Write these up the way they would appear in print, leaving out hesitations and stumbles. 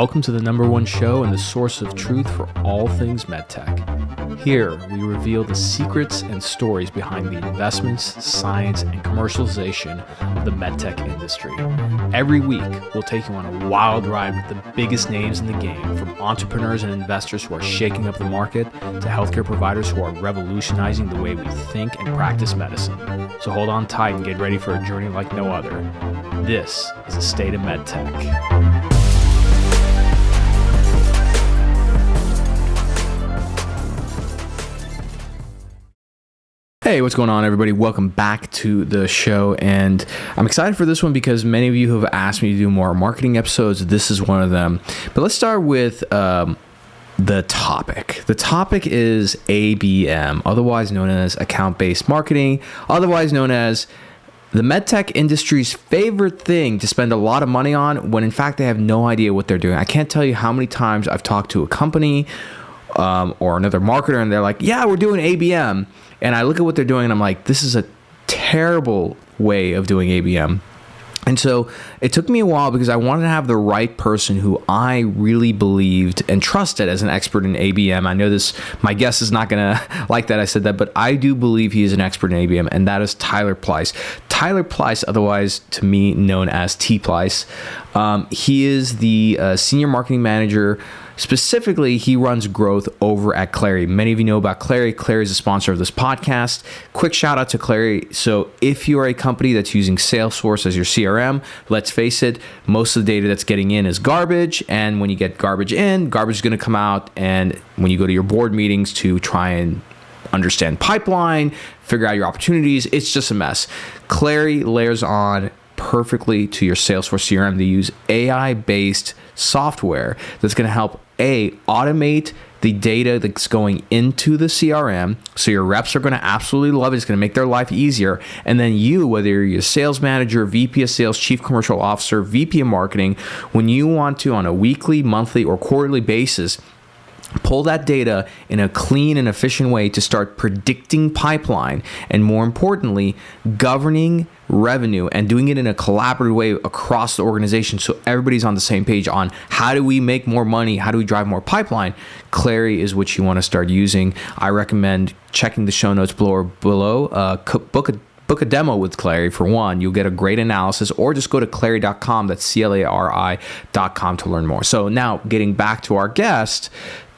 Welcome to the #1 show and the source of truth for all things MedTech. Here, we reveal the secrets and stories behind the investments, science, and commercialization of the MedTech industry. Every week, we'll take you on a wild ride with the biggest names in the game, from entrepreneurs and investors who are shaking up the market to healthcare providers who are revolutionizing the way we think and practice medicine. So hold on tight and get ready for a journey like no other. This is the State of MedTech. Hey, what's going on, everybody? Welcome back to the show, and I'm excited for this one because many of you have asked me to do more marketing episodes. This is one of them. But let's start with the topic. The topic is ABM, otherwise known as account-based marketing, otherwise known as the medtech industry's favorite thing to spend a lot of money on when in fact they have no idea what they're doing. I can't tell you how many times I've talked to a company or another marketer and they're like, yeah, we're doing ABM. And I look at what they're doing and I'm like, this is a terrible way of doing ABM. And so it took me a while because I wanted to have the right person who I really believed and trusted as an expert in ABM. I know this, my guest is not going to like that I said that, but I do believe he is an expert in ABM, and that is Tyler Pleiss. Tyler Pleiss, otherwise to me known as T. Pleiss. He is the senior marketing manager. Specifically, he runs growth over at Clary. Many of you know about Clary. Clary is a sponsor of this podcast. Quick shout out to Clary. So if you are a company that's using Salesforce as your CRM, let's face it, most of the data that's getting in is garbage. And when you get garbage in, garbage is going to come out. And when you go to your board meetings to try and understand pipeline, figure out your opportunities, it's just a mess. Clary layers on perfectly to your Salesforce CRM. They use AI-based software that's going to help automate the data that's going into the CRM, so your reps are going to absolutely love it. It's going to make their life easier. And then you, whether you're a sales manager, VP of sales, chief commercial officer, VP of marketing, when you want to, on a weekly, monthly, or quarterly basis, pull that data in a clean and efficient way to start predicting pipeline, and more importantly, governing revenue and doing it in a collaborative way across the organization so everybody's on the same page on how do we make more money, how do we drive more pipeline. Clary is what you want to start using. I recommend checking the show notes below. Book a demo with Clary for one. You'll get a great analysis, or just go to clary.com. That's CLARI.com to learn more. So now getting back to our guest,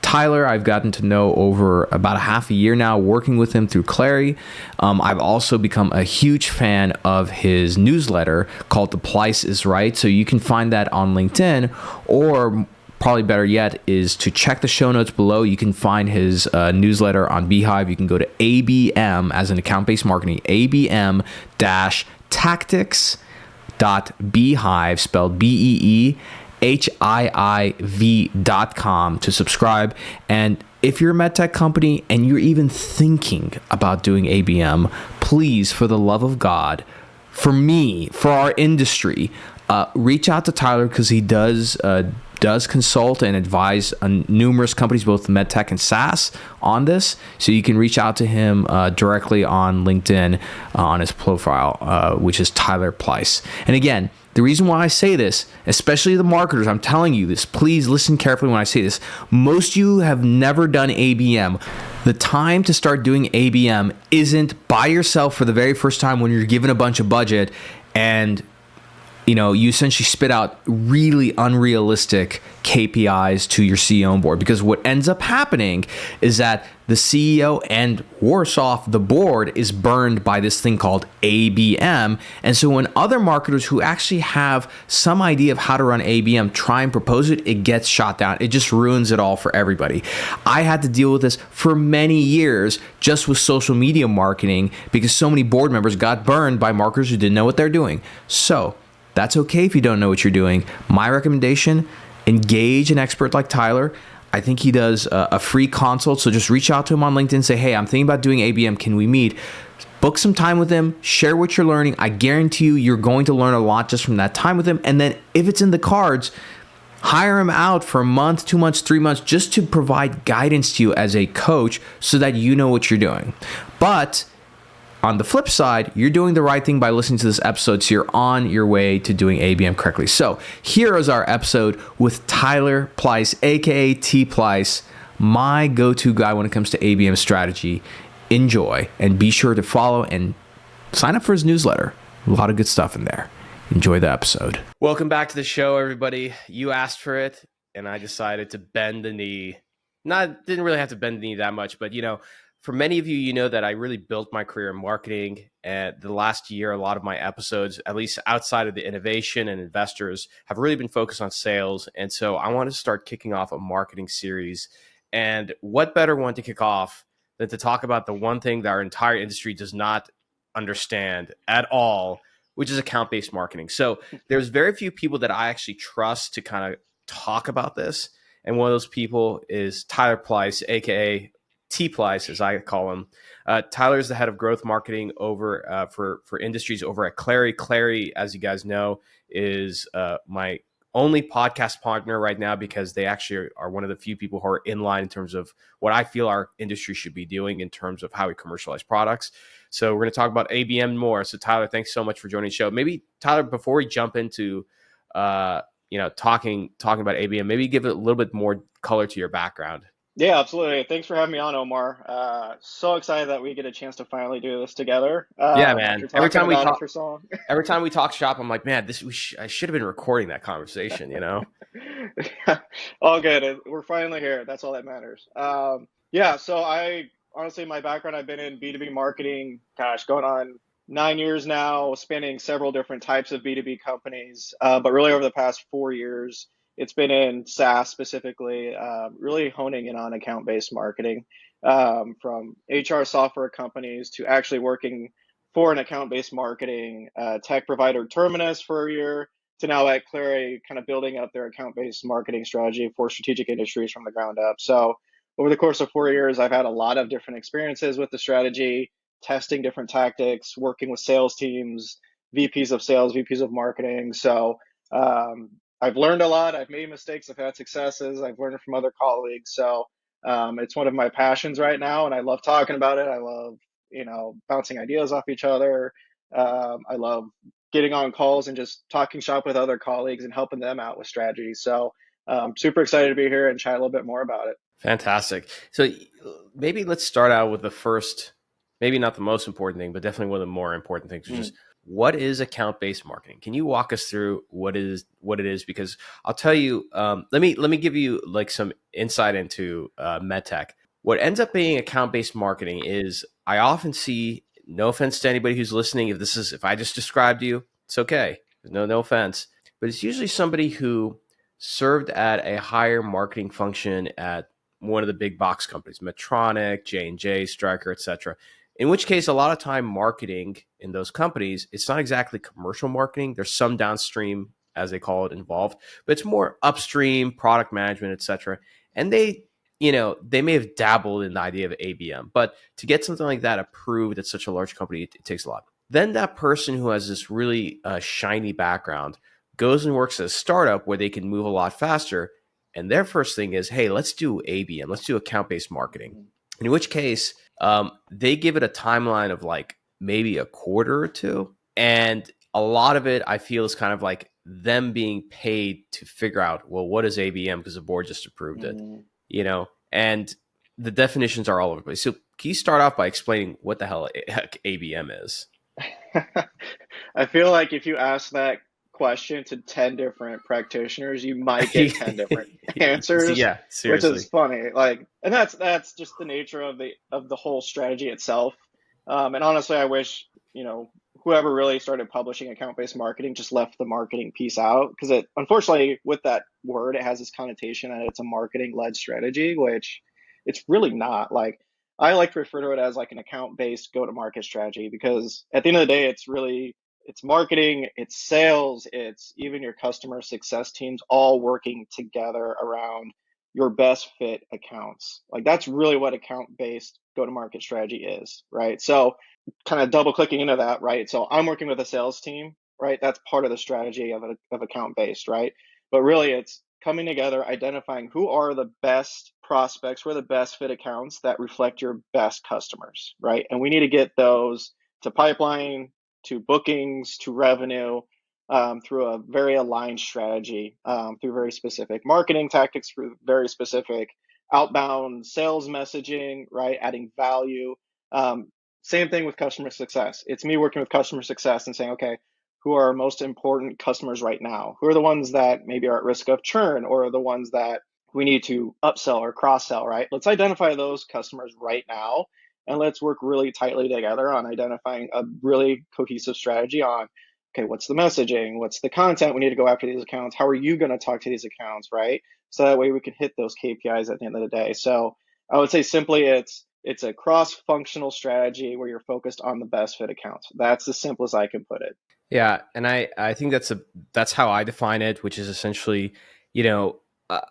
Tyler, I've gotten to know over about a half a year now, working with him through Clary. I've also become a huge fan of his newsletter called The Pleiss is Right. So you can find that on LinkedIn, or probably better yet is to check the show notes below. You can find his newsletter on Beehive. You can go to ABM as in account-based marketing, abm-tactics.beehive, spelled BEEHIIV.com to subscribe. And if you're a medtech company and you're even thinking about doing ABM, please, for the love of God, for me, for our industry, reach out to Tyler, because he does consult and advise on numerous companies, both medtech and SaaS, on this. So you can reach out to him directly on LinkedIn on his profile, which is Tyler Pleiss. And again, the reason why I say this, especially the marketers, I'm telling you this, please listen carefully when I say this. Most of you have never done ABM. The time to start doing ABM isn't by yourself for the very first time when you're given a bunch of budget and you essentially spit out really unrealistic KPIs to your CEO on board. Because what ends up happening is that the CEO, and worse off, the board, is burned by this thing called ABM. And so when other marketers who actually have some idea of how to run ABM try and propose it, it gets shot down. It just ruins it all for everybody. I had to deal with this for many years just with social media marketing because so many board members got burned by marketers who didn't know what they're doing. So that's okay if you don't know what you're doing. My recommendation, engage an expert like Tyler. I think he does a free consult. So just reach out to him on LinkedIn and say, hey, I'm thinking about doing ABM. Can we meet? Book some time with him. Share what you're learning. I guarantee you're going to learn a lot just from that time with him. And then if it's in the cards, hire him out for a month, 2 months, 3 months, just to provide guidance to you as a coach so that you know what you're doing. But On the flip side, you're doing the right thing by listening to this episode, so you're on your way to doing ABM correctly. So here is our episode with Tyler Pleiss, aka T Pleiss, my go-to guy when it comes to ABM strategy. Enjoy, and be sure to follow and sign up for his newsletter. A lot of good stuff in there. Enjoy the episode. Welcome back to the show, everybody. You asked for it, and I decided to bend the knee. Didn't really have to bend the knee that much, but for many of you, you know that I really built my career in marketing. And the last year, a lot of my episodes, at least outside of the innovation and investors, have really been focused on sales. And so I want to start kicking off a marketing series. And what better one to kick off than to talk about the one thing that our entire industry does not understand at all, which is account-based marketing. So there's very few people that I actually trust to kind of talk about this. And one of those people is Tyler Pleiss, aka T Pleiss, as I call him. Tyler is the head of growth marketing over for industries over at Clary. Clary, as you guys know, is my only podcast partner right now because they actually are one of the few people who are in line in terms of what I feel our industry should be doing in terms of how we commercialize products. So we're going to talk about ABM more. So Tyler, thanks so much for joining the show. Maybe Tyler, before we jump into talking about ABM, maybe give it a little bit more color to your background. Yeah, absolutely. Thanks for having me on, Omar. So excited that we get a chance to finally do this together. Yeah, man. Every time we talk for so long. Every time we talk shop, I'm like, man, I should have been recording that conversation, All good. We're finally here. That's all that matters. Yeah, so honestly, my background, I've been in B2B marketing, going on 9 years now, spanning several different types of B2B companies. But really over the past 4 years, it's been in SaaS specifically, really honing in on account-based marketing, from HR software companies to actually working for an account-based marketing tech provider Terminus for a year to now at Clary, kind of building up their account-based marketing strategy for strategic industries from the ground up. So over the course of 4 years, I've had a lot of different experiences with the strategy, testing different tactics, working with sales teams, VPs of sales, VPs of marketing. So I've learned a lot. I've made mistakes. I've had successes. I've learned from other colleagues. So it's one of my passions right now, and I love talking about it. I love, bouncing ideas off each other. I love getting on calls and just talking shop with other colleagues and helping them out with strategy. So I'm super excited to be here and chat a little bit more about it. Fantastic. So maybe let's start out with the first, maybe not the most important thing, but definitely one of the more important things, which is what is account-based marketing? Can you walk us through what it is? Because I'll tell you, let me give you like some insight into MedTech. What ends up being account-based marketing is I often see, no offense to anybody who's listening, if I just described you, it's okay. There's no offense, but it's usually somebody who served at a higher marketing function at one of the big box companies, Medtronic, J&J, Stryker, etc. In which case, a lot of time marketing in those companies, it's not exactly commercial marketing. There's some downstream, as they call it, involved, but it's more upstream, product management, etc. And they may have dabbled in the idea of ABM, but to get something like that approved at such a large company, it takes a lot. Then that person who has this really shiny background goes and works at a startup where they can move a lot faster. And their first thing is, hey, let's do ABM, let's do account-based marketing. In which case, they give it a timeline of like maybe a quarter or two. And a lot of it, I feel, is kind of like them being paid to figure out, well, what is ABM? Because the board just approved it, and the definitions are all over the place. So can you start off by explaining what the hell ABM is? I feel like if you ask that question to 10 different practitioners, you might get 10 different answers. Yeah, seriously. Which is funny. And that's just the nature of the whole strategy itself. And honestly, I wish, whoever really started publishing account-based marketing just left the marketing piece out, because it, unfortunately, with that word, it has this connotation that it's a marketing-led strategy, which it's really not. I like to refer to it as like an account-based go-to-market strategy, because at the end of the day, it's marketing, it's sales, it's even your customer success teams all working together around your best fit accounts. Like, that's really what account-based go-to-market strategy is, right? So kind of double clicking into that, right? So I'm working with a sales team, right? That's part of the strategy of account-based, right? But really it's coming together, identifying who are the best prospects, who are the best fit accounts that reflect your best customers, right? And we need to get those to pipeline, to bookings, to revenue, through a very aligned strategy, through very specific marketing tactics, through very specific outbound sales messaging, right? Adding value. Um, Same thing with customer success. It's me working with customer success and saying, okay, who are our most important customers right now? Who are the ones that maybe are at risk of churn, or are the ones that we need to upsell or cross sell, right? Let's identify those customers right now, and let's work really tightly together on identifying a really cohesive strategy on, okay, what's the messaging? What's the content we need to go after these accounts? How are you going to talk to these accounts, right? So that way we can hit those KPIs at the end of the day. So I would say simply it's a cross-functional strategy where you're focused on the best fit accounts. That's the simplest I can put it. Yeah, and I think that's how I define it, which is essentially, you know, uh,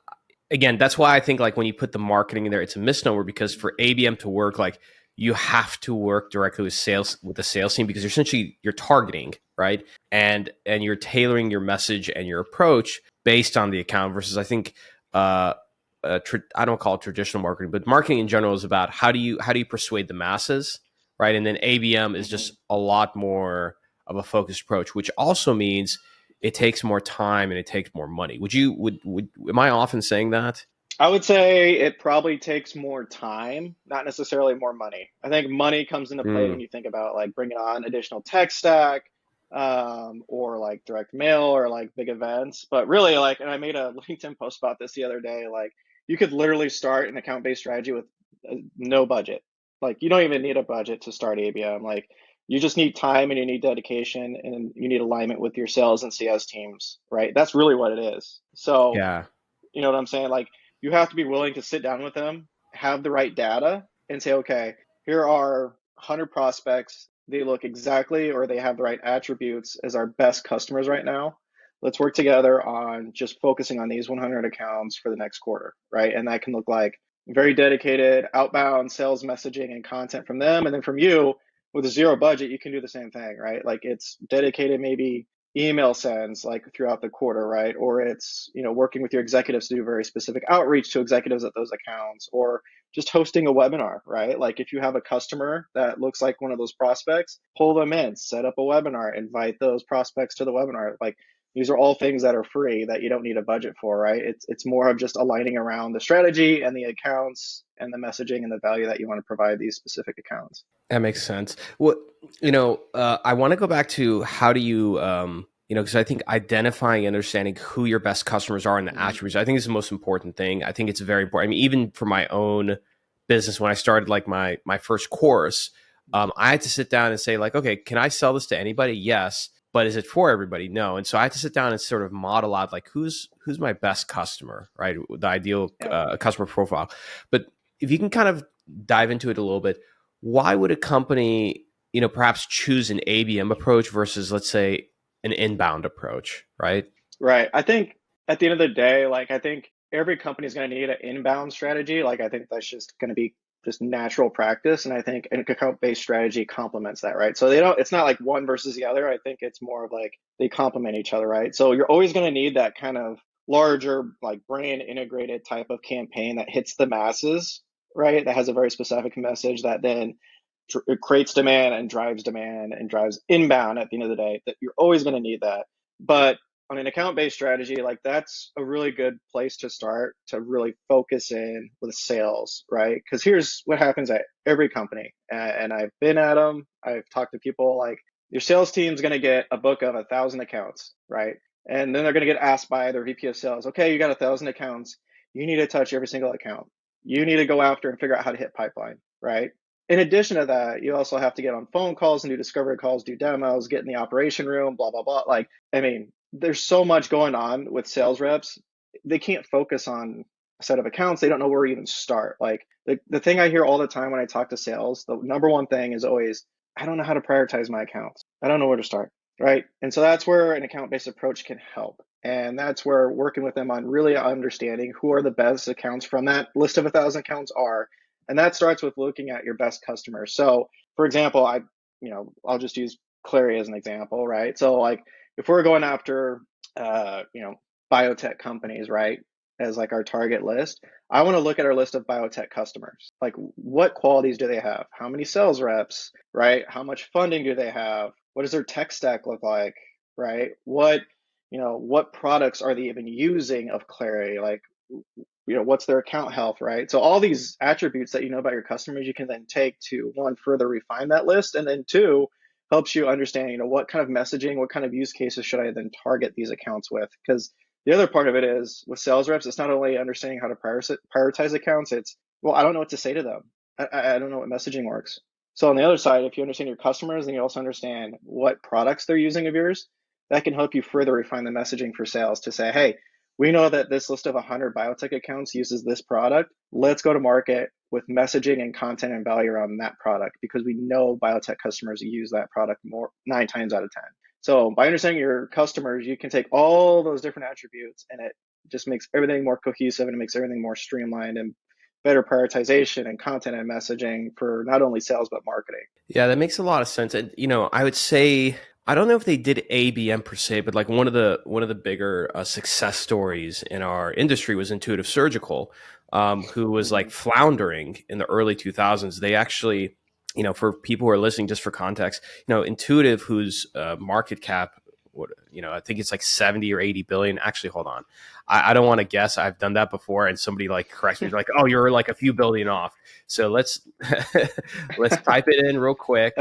again, that's why I think like when you put the marketing in there, it's a misnomer, because for ABM to work, like you have to work directly with the sales team, because you're targeting, right? And you're tailoring your message and your approach based on the account versus, I think, I don't call it traditional marketing, but marketing in general is about how do you persuade the masses, right? And then ABM is Mm-hmm. just a lot more of a focused approach, which also means it takes more time and it takes more money. Would am I often saying that? I would say it probably takes more time, not necessarily more money. I think money comes into play when Mm, you think about like bringing on additional tech stack, or like direct mail or like big events. But really, like, and I made a LinkedIn post about this the other day. Like, you could literally start an account-based strategy with no budget. Like, you don't even need a budget to start ABM. Like, you just need time and you need dedication and you need alignment with your sales and CS teams, right? That's really what it is. So, yeah. you know what I'm saying? Like, you have to be willing to sit down with them, have the right data, and say, okay, here are 100 prospects. They look exactly, or they have the right attributes as our best customers right now. Let's work together on just focusing on these 100 accounts for the next quarter, right? And that can look like very dedicated outbound sales messaging and content from them. And then from you, with a zero budget, you can do the same thing, right? Like, it's dedicated maybe email sends like throughout the quarter, right? Or it's, working with your executives to do very specific outreach to executives at those accounts, or just hosting a webinar, right? Like, if you have a customer that looks like one of those prospects, pull them in, set up a webinar, invite those prospects to the webinar. Like, these are all things that are free that you don't need a budget for, right? It's more of just aligning around the strategy and the accounts and the messaging and the value that you want to provide these specific accounts. That makes sense. Well, I want to go back to how do you, because I think identifying and understanding who your best customers are and the Mm-hmm. attributes, I think is the most important thing. I think it's very important. I mean, even for my own business, when I started like my first course, I had to sit down and say like, okay, can I sell this to anybody? Yes. But is it for everybody? No. And so I had to sit down and sort of model out like who's my best customer, right? The ideal Yeah. customer profile. But if you can kind of dive into it a little bit, why would a company, perhaps choose an ABM approach versus, let's say, an inbound approach, right? Right. I think at the end of the day, like, I think every company is going to need an inbound strategy. Like, I think that's just going to be just natural practice. And I think an account-based strategy complements that, right? So it's not like one versus the other. I think it's more of like they complement each other, right? So you're always going to need that kind of larger, like, brand integrated type of campaign that hits the masses, right? That has a very specific message that then it creates demand and drives inbound at the end of the day. That you're always going to need that. But on an account-based strategy, like, that's a really good place to start to really focus in with sales, right? Because here's what happens at every company, and I've been at them. I've talked to people like, your sales team's going to get a book of 1,000 accounts, right? And then they're going to get asked by their VP of sales, okay, you got 1,000 accounts. You need to touch every single account. You need to go after and figure out how to hit pipeline, right? In addition to that, you also have to get on phone calls and do discovery calls, do demos, get in the operation room, blah, blah, blah. Like, I mean, there's so much going on with sales reps. They can't focus on a set of accounts. They don't know where to even start. Like, the thing I hear all the time when I talk to sales, the number one thing is always, I don't know how to prioritize my accounts. I don't know where to start. Right. And so that's where an account based approach can help. And that's where working with them on really understanding who are the best accounts from that list of 1,000 accounts are. And that starts with looking at your best customers. So, for example, I'll just use Clary as an example, right? So, like, if we're going after, uh, you know, biotech companies, right? as like our target list, I want to look at our list of biotech customers. Like, what qualities do they have? How many sales reps, right? How much funding do they have? What does their tech stack look like, right? What products are they even using of Clarity? Like, what's their account health, right? So all these attributes that you know about your customers, you can then take to, one, further refine that list, and then two, helps you understand, what kind of messaging, what kind of use cases should I then target these accounts with? Because the other part of it is with sales reps, it's not only understanding how to prioritize accounts, it's, well, I don't know what to say to them. I don't know what messaging works. So on the other side, if you understand your customers, then you also understand what products they're using of yours. That can help you further refine the messaging for sales to say, hey, we know that this list of 100 biotech accounts uses this product. Let's go to market with messaging and content and value around that product, because we know biotech customers use that product more 9 times out of 10. So by understanding your customers, you can take all those different attributes, and it just makes everything more cohesive, and it makes everything more streamlined and better prioritization and content and messaging for not only sales but marketing. Yeah, that makes a lot of sense. And I would say, I don't know if they did ABM per se, but like one of the bigger success stories in our industry was Intuitive Surgical, who was like floundering in the early 2000s. They actually, for people who are listening, just for context, Intuitive, whose market cap, I think it's like 70 or 80 billion. Actually, hold on. I don't want to guess. I've done that before, and somebody like corrects me, like, "Oh, you're like a few billion off." So let's type it in real quick.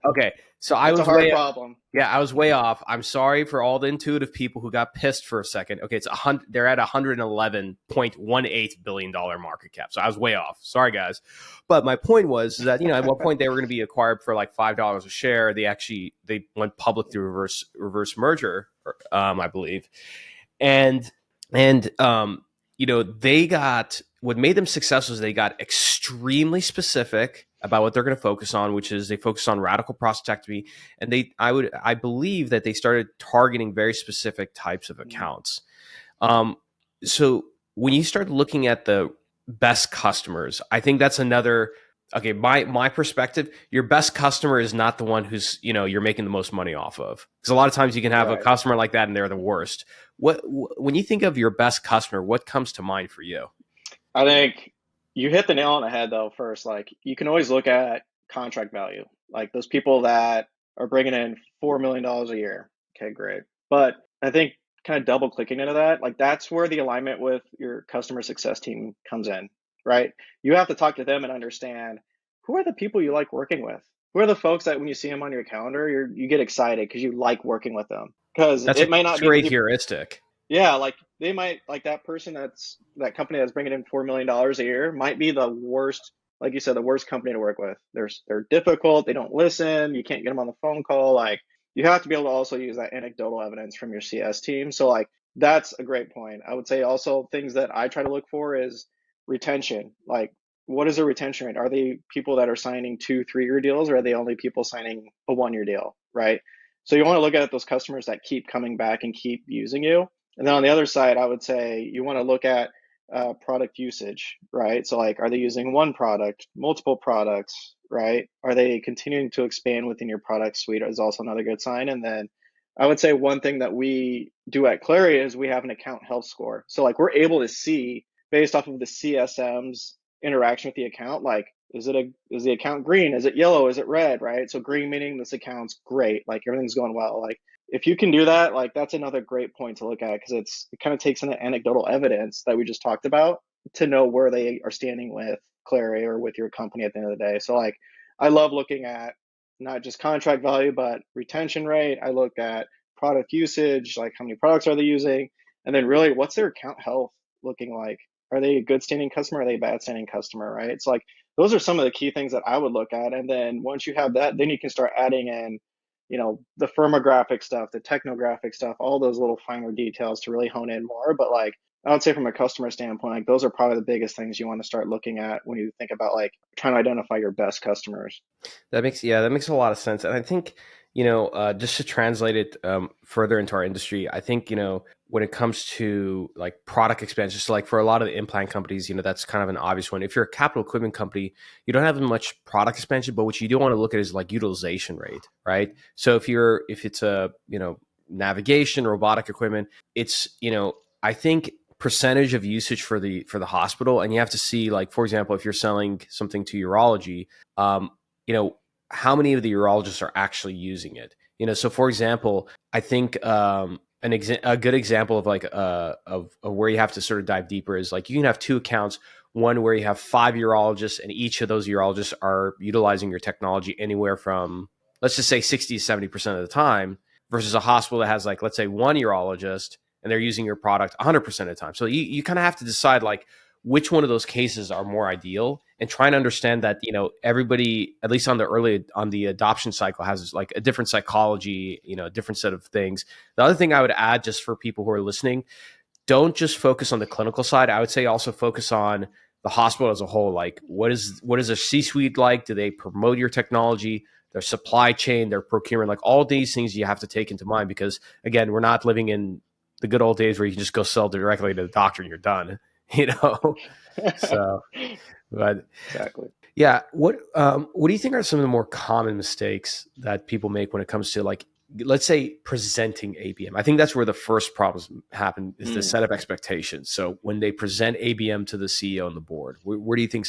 Okay. So I was a hard problem. Yeah, I was way off. I'm sorry for all the Intuitive people who got pissed for a second. Okay, they're at $111.18 billion market cap. So I was way off. Sorry, guys. But my point was that, at one point they were going to be acquired for like $5 a share. They went public through reverse merger, I believe. And they got, what made them successful is they got extremely specific about what they're going to focus on, which is they focus on radical prostatectomy. And I believe that they started targeting very specific types of accounts. So when you start looking at the best customers, I think that's another, okay, my perspective, your best customer is not the one who's, you're making the most money off of. Because a lot of times you can have a customer like that and they're the worst. When you think of your best customer, what comes to mind for you? I think you hit the nail on the head though. First, like, you can always look at contract value, like those people that are bringing in $4 million a year. Okay, great. But I think kind of double clicking into that, like, that's where the alignment with your customer success team comes in, right? You have to talk to them and understand, who are the people you like working with? Who are the folks that when you see them on your calendar, you get excited because you like working with them? Because it might not be great heuristic. Yeah, like they might, like that person that company that's bringing in $4 million a year might be the worst, like you said, the worst company to work with. They're difficult. They don't listen. You can't get them on the phone call. Like, you have to be able to also use that anecdotal evidence from your CS team. So like, that's a great point. I would say also things that I try to look for is retention. Like, what is their retention rate? Are they people that are signing 2-3-year deals, or are they only people signing a 1-year deal, right? So you want to look at those customers that keep coming back and keep using you. And then on the other side, I would say you want to look at product usage, right? So like, are they using one product, multiple products, right? Are they continuing to expand within your product suite is also another good sign. And then I would say one thing that we do at Clary is we have an account health score. So like, we're able to see based off of the CSM's interaction with the account, like, is the account green? Is it yellow? Is it red? Right? So green meaning this account's great, like everything's going well. Like, if you can do that, like, that's another great point to look at, because it kind of takes in the anecdotal evidence that we just talked about to know where they are standing with Clary or with your company at the end of the day. So like, I love looking at not just contract value, but retention rate. I look at product usage, like how many products are they using? And then really, what's their account health looking like? Are they a good standing customer? Are they a bad standing customer, right? It's like, those are some of the key things that I would look at. And then once you have that, then you can start adding in, the firmographic stuff, the technographic stuff, all those little finer details to really hone in more. But like, I would say from a customer standpoint, like, those are probably the biggest things you want to start looking at when you think about like trying to identify your best customers. That makes a lot of sense. And I think, just to translate it further into our industry, I think, when it comes to like product expansion, so like for a lot of the implant companies, that's kind of an obvious one. If you're a capital equipment company, you don't have much product expansion, but what you do want to look at is like utilization rate, right? So if it's a, navigation, robotic equipment, it's, I think percentage of usage for the hospital, and you have to see, like, for example, if you're selling something to urology, you know, how many of the urologists are actually using it. You know, so for example, I think a good example of like of where you have to sort of dive deeper is like you can have two accounts, one where you have 5 urologists and each of those urologists are utilizing your technology anywhere from, let's just say 60 to 70% of the time, versus a hospital that has, like, let's say one urologist and they're using your product 100% of the time. So you kind of have to decide like which one of those cases are more ideal, and trying to understand that, you know, everybody, at least on the adoption cycle, has like a different psychology, you know, a different set of things. The other thing I would add, just for people who are listening, don't just focus on the clinical side. I would say also focus on the hospital as a whole. Like, what is a C-suite like? Do they promote your technology, their supply chain, their procurement? Like, all these things you have to take into mind, because again, we're not living in the good old days where you can just go sell directly to the doctor and you're done, you know? So, but Exactly. yeah, what do you think are some of the more common mistakes that people make when it comes to, like, let's say, presenting ABM? I think that's where the first problems happen, is the set of expectations. So when they present ABM to the CEO and the board, where do you think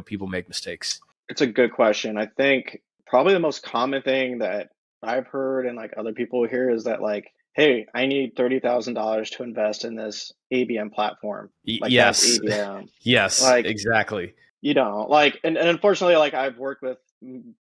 people make mistakes? It's a good question. I think probably the most common thing that I've heard and like other people hear is that, like, hey, I need $30,000 to invest in this ABM platform. Like, that's Yes. ABM. Yes, Like, exactly. you don't like, and unfortunately, like, I've worked with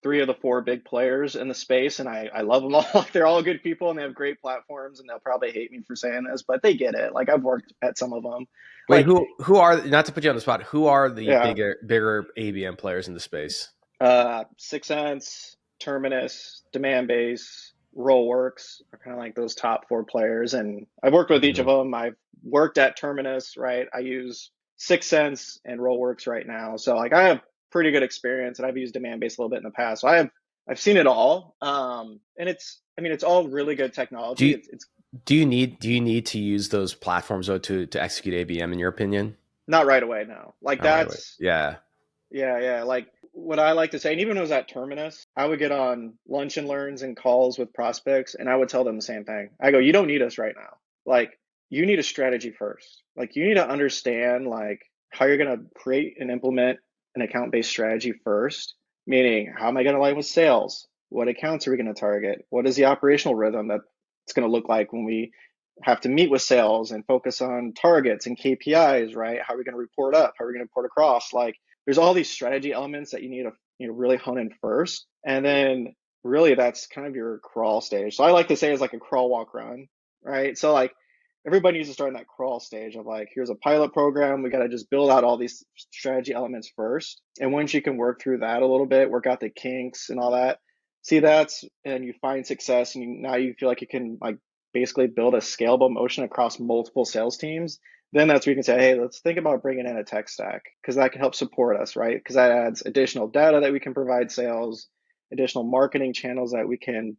3 of the 4 big players in the space, and I love them all. They're all good people and they have great platforms, and they'll probably hate me for saying this, but they get it. Like, I've worked at some of them. Wait, Like, who are, not to put you on the spot, who are the yeah, bigger ABM players in the space? 6 Sense, Terminus, Demand Base, Rollworks are kind of like those top 4 players, and I've worked with each of them. I've worked at Terminus, right? I use 6 Sense and Rollworks right now, so like I have pretty good experience, and I've used Demand Base a little bit in the past. So I've seen it all, and it's all really good Do technology. you, It's do you need to use those platforms though to execute ABM, in your opinion? not right away now. Like, Not right away. that's Yeah. yeah. Like, what I like to say, and even when I was at Terminus, I would get on lunch and learns and calls with prospects, and I would tell them the same thing. I go, you don't need us right now. Like, you need a strategy first. Like, you need to understand, like, how you're going to create and implement an account-based strategy first, meaning, how am I going to align with sales? What accounts are we going to target? What is the operational rhythm that it's going to look like when we have to meet with sales and focus on targets and KPIs, right? How are we going to report up? How are we going to report across? Like, there's all these strategy elements that you need to, really hone in first, and then really that's kind of your crawl stage. So I like to say it's like a crawl, walk, run, right? So like, everybody needs to start in that crawl stage of like, here's a pilot program, we got to just build out all these strategy elements first, and once you can work through that a little bit, work out the kinks and all that, see that's, and you find success, and now you feel like you can, like, basically build a scalable motion across multiple sales teams, then that's where you can say, hey, let's think about bringing in a tech stack, because that can help support us, right? Because that adds additional data that we can provide sales, additional marketing channels that we can,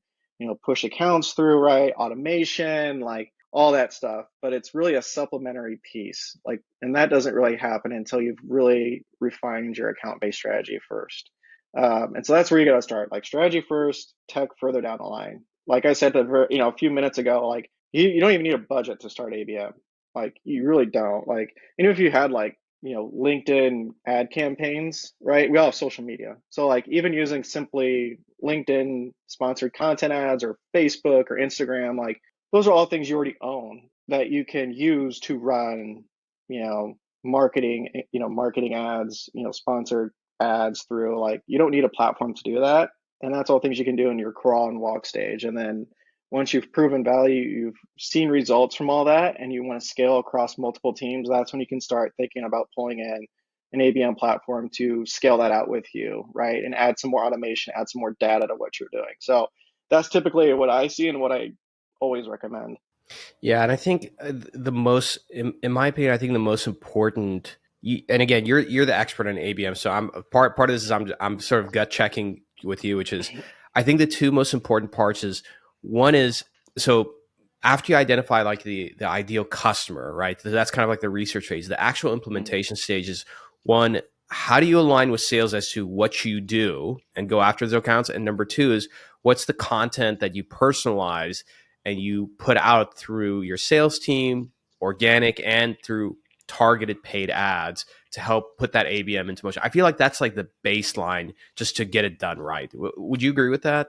push accounts through, right? Automation, like all that stuff. But it's really a supplementary piece, like, and that doesn't really happen until you've really refined your account-based strategy first. And so that's where you got to start, like, strategy first, tech further down the line. Like I said, a few minutes ago, like, you don't even need a budget to start ABM. Like, you really don't. Like, even if you had, like, LinkedIn ad campaigns, right? We all have social media. So like, even using simply LinkedIn sponsored content ads or Facebook or Instagram, like, those are all things you already own that you can use to run, marketing, marketing ads, sponsored ads through. Like, you don't need a platform to do that. And that's all things you can do in your crawl and walk stage. And then once you've proven value, you've seen results from all that, and you want to scale across multiple teams, that's when you can start thinking about pulling in an ABM platform to scale that out with you, right? And add some more automation, add some more data to what you're doing. So that's typically what I see and what I always recommend. Yeah, and I think the most, in my opinion, I think the most important. And again, you're the expert in ABM, so I'm part of this is I'm sort of gut checking with you, which is, I think the two most important parts is, one is, so after you identify like the ideal customer, right? That's kind of like the research phase. The actual implementation stage is, one, how do you align with sales as to what you do and go after those accounts? And number two is, what's the content that you personalize and you put out through your sales team, organic and through targeted paid ads to help put that ABM into motion. I feel like that's like the baseline just to get it done right. Would you agree with that?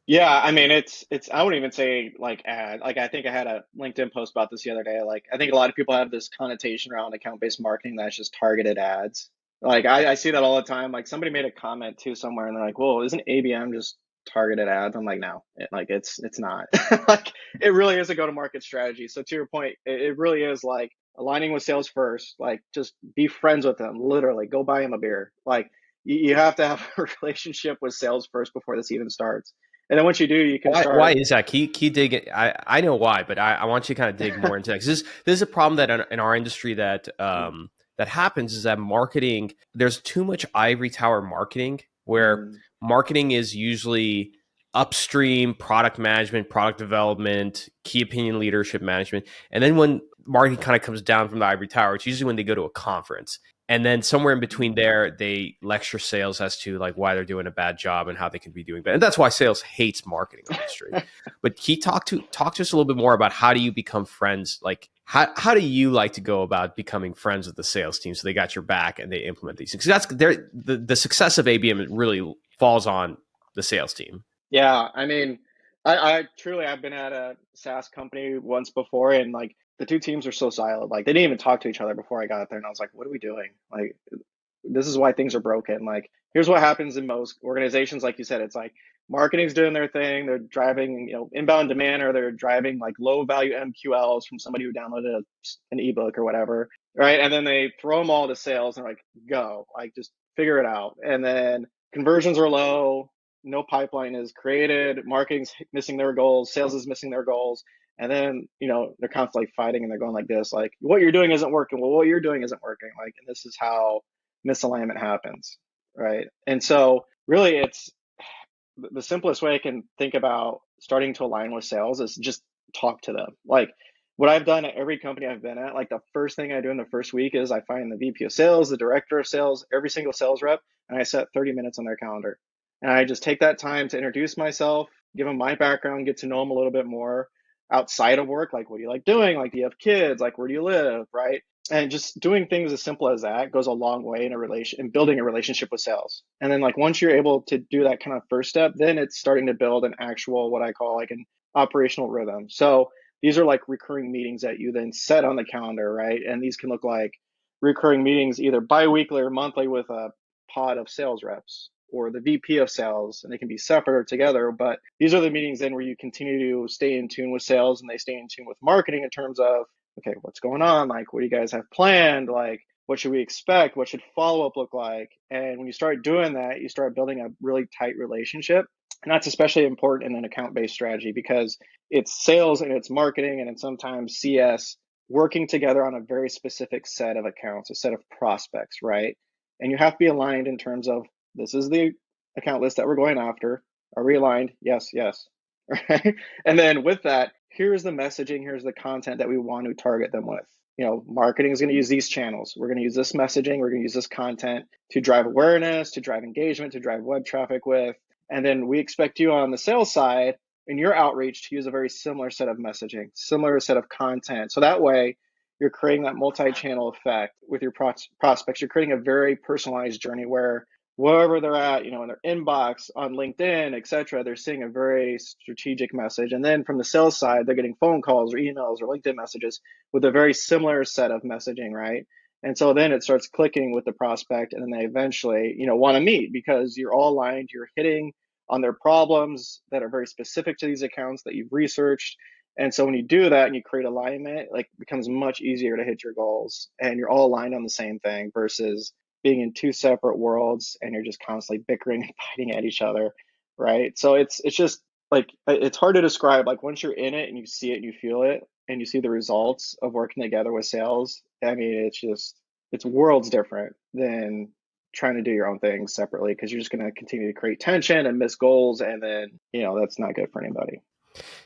Yeah, I mean, I wouldn't even say like ad. Like, I think I had a LinkedIn post about this the other day. Like, I think a lot of people have this connotation around account-based marketing that's just targeted ads. Like, I see that all the time. Like, somebody made a comment too somewhere, and they're like, "Well, isn't ABM just targeted ads?" I'm like, "No, it's not." Like, it really is a go-to-market strategy. So to your point, it really is like aligning with sales first. Like, just be friends with them. Literally, go buy them a beer. Like, you have to have a relationship with sales first before this even starts. And then once you do, you can Why start. is that? Can you dig it? I know why, but I want you to kind of dig more into that. Because this is a problem that in our industry that that happens is that marketing, there's too much ivory tower marketing where marketing is usually upstream product management, product development, key opinion leadership management. And then when marketing kind of comes down from the ivory tower, it's usually when they go to a conference. And then somewhere in between there, they lecture sales as to like why they're doing a bad job and how they can be doing better. And that's why sales hates marketing industry. But can you talk to us a little bit more about how do you become friends? Like how do you like to go about becoming friends with the sales team so they got your back and they implement these things? Because that's the success of ABM really falls on the sales team. Yeah, I mean, I truly, I've been at a SaaS company once before, and like the two teams are so silent. Like, they didn't even talk to each other before I got there, and I was like, "What are we doing? Like, this is why things are broken." Like, here's what happens in most organizations. Like you said, it's like marketing's doing their thing. They're driving, inbound demand, or they're driving like low value MQLs from somebody who downloaded an ebook or whatever, right? And then they throw them all to sales and they're like, "Go, like, just figure it out." And then conversions are low, no pipeline is created, marketing's missing their goals, sales is missing their goals. And then, they're constantly fighting and they're going like this, like, "What you're doing isn't working." Well, what you're doing isn't working. Like, and this is how misalignment happens, right? And so really it's the simplest way I can think about starting to align with sales is just talk to them. Like, what I've done at every company I've been at, like, the first thing I do in the first week is I find the VP of sales, the director of sales, every single sales rep, and I set 30 minutes on their calendar. And I just take that time to introduce myself, give them my background, get to know them a little bit more outside of work. Like, what do you like doing? Like, do you have kids? Like, where do you live? Right? And just doing things as simple as that goes a long way in building a relationship with sales. And then, like, once you're able to do that kind of first step, then it's starting to build an actual, what I call like an operational rhythm. So these are like recurring meetings that you then set on the calendar, right? And these can look like recurring meetings either bi-weekly or monthly with a pod of sales reps or the VP of sales, and they can be separate or together. But these are the meetings then where you continue to stay in tune with sales and they stay in tune with marketing in terms of, okay, what's going on? Like, what do you guys have planned? Like, what should we expect? What should follow-up look like? And when you start doing that, you start building a really tight relationship. And that's especially important in an account-based strategy because it's sales and it's marketing and it's sometimes CS working together on a very specific set of accounts, a set of prospects, right? And you have to be aligned in terms of, this is the account list that we're going after. Are we aligned? Yes, yes. Right? And then with that, here's the messaging, here's the content that we want to target them with. Marketing is going to use these channels. We're going to use this messaging. We're going to use this content to drive awareness, to drive engagement, to drive web traffic with. And then we expect you on the sales side in your outreach to use a very similar set of messaging, similar set of content. So that way you're creating that multi-channel effect with your prospects. You're creating a very personalized journey where wherever they're at, in their inbox, on LinkedIn, et cetera, they're seeing a very strategic message. And then from the sales side, they're getting phone calls or emails or LinkedIn messages with a very similar set of messaging, right? And so then it starts clicking with the prospect, and then they eventually, want to meet because you're all aligned, you're hitting on their problems that are very specific to these accounts that you've researched. And so when you do that and you create alignment, like, it becomes much easier to hit your goals and you're all aligned on the same thing versus being in two separate worlds and you're just constantly bickering and fighting at each other, right? So it's just like, it's hard to describe. Like, once you're in it and you see it and you feel it and you see the results of working together with sales, I mean, it's worlds different than trying to do your own things separately, because you're just going to continue to create tension and miss goals, and then that's not good for anybody.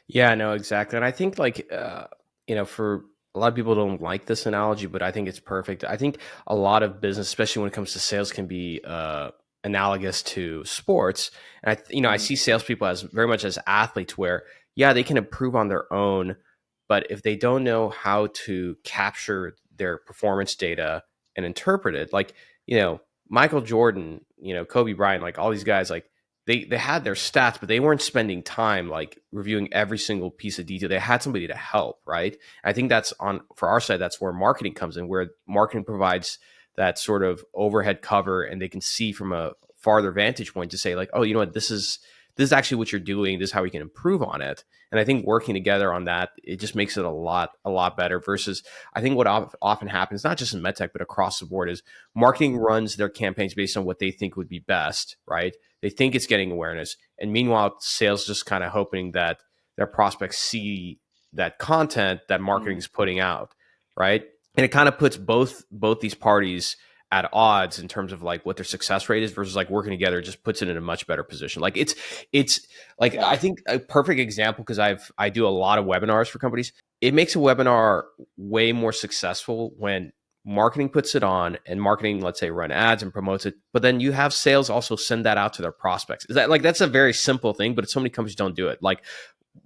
Yeah, no, exactly. And I think like for a lot of people don't like this analogy, but I think it's perfect. I think a lot of business, especially when it comes to sales, can be analogous to sports. And I see salespeople as very much as athletes, where they can improve on their own, But if they don't know how to capture their performance data and interpret it, like, Michael Jordan, Kobe Bryant, like all these guys, like they had their stats, but they weren't spending time like reviewing every single piece of detail. They had somebody to help, right? I think that's for our side, that's where marketing comes in, where marketing provides that sort of overhead cover, and they can see from a farther vantage point to say like, oh, you know what, this is actually what you're doing. This is how we can improve on it. And I think working together on that, it just makes it a lot better versus I think what often happens, not just in medtech, but across the board, is marketing runs their campaigns based on what they think would be best, right? They think it's getting awareness. And meanwhile, sales just kind of hoping that their prospects see that content that marketing is putting out, right? And it kind of puts both these parties at odds in terms of like what their success rate is versus like working together. It just puts it in a much better position. Like it's like, I think a perfect example, because I do a lot of webinars for companies. It makes a webinar way more successful when marketing puts it on, and marketing, let's say, run ads and promotes it, but then you have sales also send that out to their prospects. Is that like, that's a very simple thing, but so many companies don't do it. Like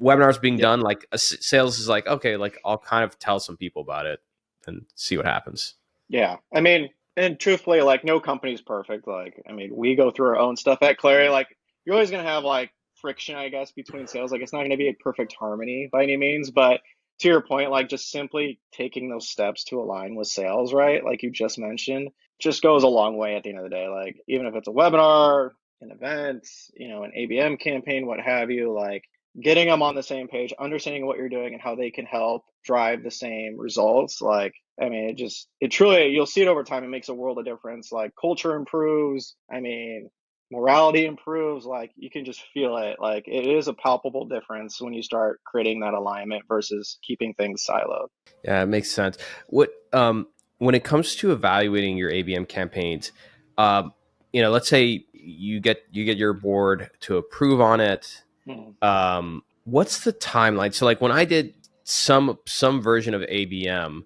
webinars being done, like sales is like, okay, like I'll kind of tell some people about it and see what happens. Yeah. I mean, and truthfully, like no company's perfect. Like, I mean, we go through our own stuff at Clary. Like, you're always going to have like friction, I guess, between sales. Like, it's not going to be a perfect harmony by any means. But to your point, like just simply taking those steps to align with sales, right? Like you just mentioned, just goes a long way at the end of the day. Like, even if it's a webinar, an event, an ABM campaign, what have you, like getting them on the same page, understanding what you're doing and how they can help drive the same results. Like, I mean, it truly, you'll see it over time. It makes a world of difference. Like culture improves. I mean, morality improves. Like you can just feel it. Like it is a palpable difference when you start creating that alignment versus keeping things siloed. Yeah, it makes sense. When it comes to evaluating your ABM campaigns, let's say you get your board to approve on it. What's the timeline? So like when I did some version of ABM